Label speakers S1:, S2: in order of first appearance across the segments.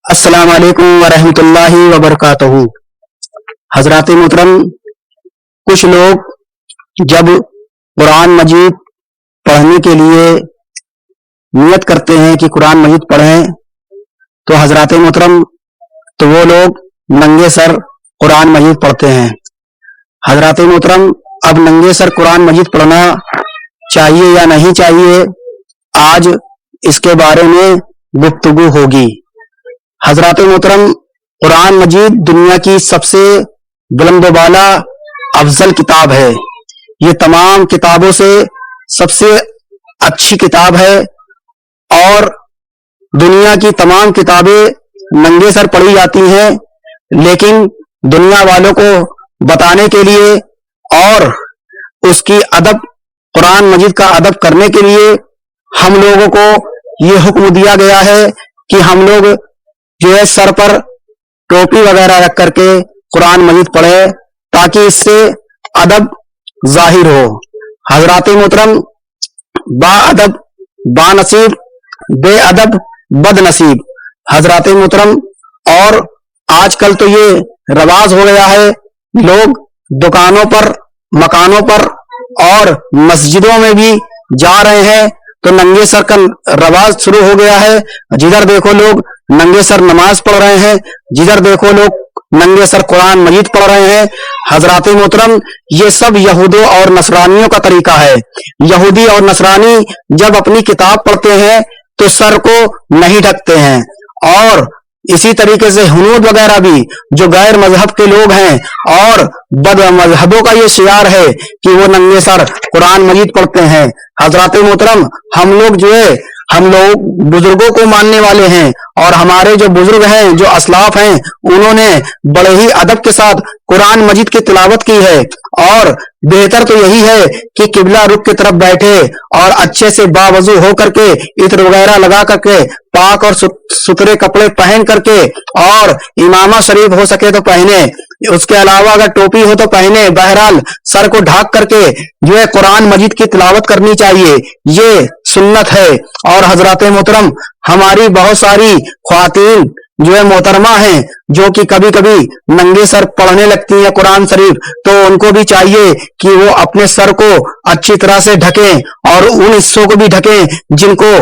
S1: السلام علیکم ورحمۃ اللہ وبرکاتہ۔ حضرات محترم، کچھ لوگ جب قرآن مجید پڑھنے کے لیے نیت کرتے ہیں کہ قرآن مجید پڑھیں تو حضرات محترم تو وہ لوگ ننگے سر قرآن مجید پڑھتے ہیں۔ حضرات محترم، اب ننگے سر قرآن مجید پڑھنا چاہیے یا نہیں چاہیے، آج اس کے بارے میں گفتگو ہوگی۔ حضرات محترم، قرآن مجید دنیا کی سب سے بلند و بالا افضل کتاب ہے۔ یہ تمام کتابوں سے سب سے اچھی کتاب ہے اور دنیا کی تمام کتابیں ننگے سر پڑھی جاتی ہیں، لیکن دنیا والوں کو بتانے کے لیے اور اس کی ادب، قرآن مجید کا ادب کرنے کے لیے ہم لوگوں کو یہ حکم دیا گیا ہے کہ ہم لوگ جو ہے سر پر ٹوپی وغیرہ رکھ کر کے قرآن مجید پڑھے تاکہ اس سے ادب ظاہر ہو۔ حضرات محترم، با ادب با نصیب، بے ادب بد نصیب۔ حضرات محترم، اور آج کل تو یہ رواج ہو گیا ہے، لوگ دکانوں پر، مکانوں پر اور مسجدوں میں بھی جا رہے ہیں تو ننگے سر کا رواج شروع ہو گیا ہے۔ جدھر دیکھو لوگ ننگے سر نماز پڑھ رہے ہیں، جدھر دیکھو لوگ ننگے سر قرآن مجید پڑھ رہے ہیں۔ حضرات محترم، یہ سب یہودوں اور نصرانیوں کا طریقہ ہے۔ یہودی اور نصرانی جب اپنی کتاب پڑھتے ہیں تو سر کو نہیں ڈھکتے ہیں، اور اسی طریقے سے ہنود وغیرہ بھی جو غیر مذہب کے لوگ ہیں اور بد مذہبوں کا یہ شعار ہے کہ وہ ننگے سر قرآن مجید پڑھتے ہیں۔ حضرات محترم، ہم لوگ بزرگوں کو ماننے والے ہیں، اور ہمارے جو بزرگ ہیں، جو اسلاف ہیں، انہوں نے بڑے ہی ادب کے ساتھ قرآن مجید کی تلاوت کی ہے، اور بہتر تو یہی ہے کہ قبلہ رخ کی طرف بیٹھے اور اچھے سے باوضو ہو کر کے عطر وغیرہ لگا کر کے پاک اور ستھرے کپڑے پہن کر کے، اور امامہ شریف ہو سکے تو پہنے، اس کے علاوہ اگر ٹوپی ہو تو پہنے، بہرحال سر کو ڈھانک کر کے جو ہے قرآن مجید کی تلاوت کرنی چاہیے، یہ سنت ہے۔ اور حضرات محترم، ہماری بہت ساری خواتین جو ہے محترمہ ہیں جو کہ کبھی کبھی ننگے سر پڑھنے لگتی ہیں قرآن شریف، تو ان کو بھی چاہیے کہ وہ اپنے سر کو اچھی طرح سے ڈھکیں اور ان حصوں کو بھی ڈھکیں جن کو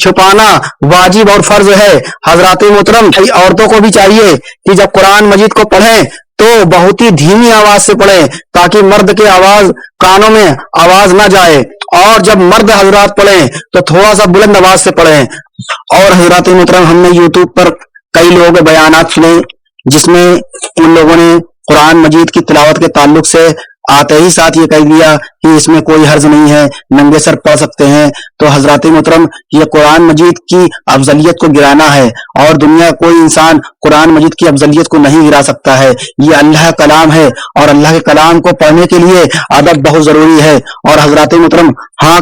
S1: چھپانا واجب اور فرض ہے۔ حضرات محترم، عورتوں کو بھی چاہیے کہ جب قرآن مجید کو پڑھیں تو بہت ہی دھیمی آواز سے پڑھیں تاکہ مرد کے کانوں میں آواز نہ جائے، اور جب مرد حضرات پڑھیں تو تھوڑا سا بلند آواز سے پڑھیں۔ اور حضرات محترم، ہم نے یوٹیوب پر کئی لوگوں کے بیانات سنے جس میں ان لوگوں نے قرآن مجید کی تلاوت کے تعلق سے آتے ہی ساتھ یہ کہہ دیا کہ اس میں کوئی حرج نہیں ہے، ننگے سر پڑھ سکتے ہیں۔ تو حضرات محترم، یہ قرآن مجید کی افضلیت کو گرانا ہے، اور دنیا کوئی انسان قرآن مجید کی افضلیت کو نہیں گرا سکتا ہے۔ یہ اللہ کا کلام ہے، اور اللہ کے کلام کو پڑھنے کے لیے ادب بہت ضروری ہے۔ اور حضرات محترم، ہاں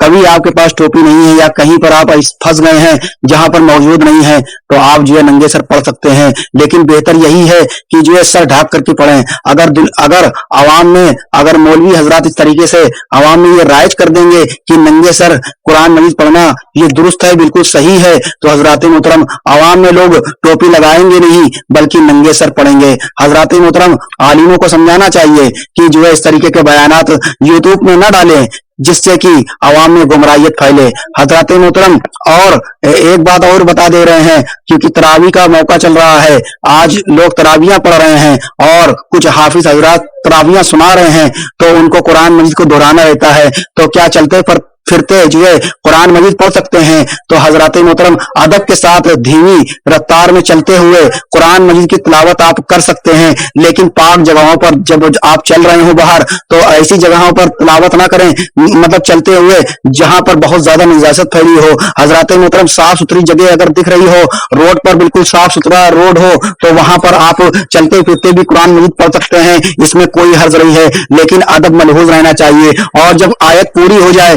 S1: کبھی آپ کے پاس ٹوپی نہیں ہے یا کہیں پر آپ پھنس گئے ہیں جہاں پر موجود نہیں ہے تو آپ جو ہے ننگے سر پڑھ سکتے ہیں، لیکن بہتر یہی ہے کہ جو ہے سر ڈھانک کر کے پڑھیں۔ اگر عوام میں، اگر مولوی حضرات اس طریقے سے عوام میں یہ رائج کر دیں گے کہ ننگے سر قرآن مجید پڑھنا یہ درست ہے، بالکل صحیح ہے، تو حضرات محترم عوام میں لوگ ٹوپی لگائیں گے نہیں بلکہ ننگے سر پڑھیں گے۔ حضرات محترم، عالموں کو سمجھانا چاہیے کہ جو ہے اس طریقے کے بیانات یوٹیوب میں نہ ڈالیں جس سے کہ عوام میں گمراہیت پھیلے۔ حضرات محترم، اور ایک بات اور بتا دے رہے ہیں، کیونکہ تراویح کا موقع چل رہا ہے، آج لوگ تراویحاں پڑھ رہے ہیں اور کچھ حافظ حضرات تراویحاں سنا رہے ہیں، تو ان کو قرآن مجید کو دہرانا رہتا ہے، تو کیا چلتے پھرتے جو ہے قرآن مجید پڑھ سکتے ہیں؟ تو حضرات محترم، ادب کے ساتھ دھیمی رفتار میں چلتے ہوئے قرآن مجید کی تلاوت آپ کر سکتے ہیں، لیکن پاک جگہوں پر جب آپ چل رہے ہوں باہر تو ایسی جگہوں پر تلاوت نہ کریں، مطلب چلتے ہوئے جہاں پر بہت زیادہ نجاست پھیلی ہو۔ حضرات محترم، صاف ستھری جگہ اگر دکھ رہی ہو، روڈ پر بالکل صاف ستھرا روڈ ہو، تو وہاں پر آپ چلتے پھرتے بھی قرآن مجید پڑھ سکتے ہیں، اس میں کوئی حرج نہیں ہے، لیکن ادب ملحوظ رہنا چاہیے، اور جب آیت پوری ہو جائے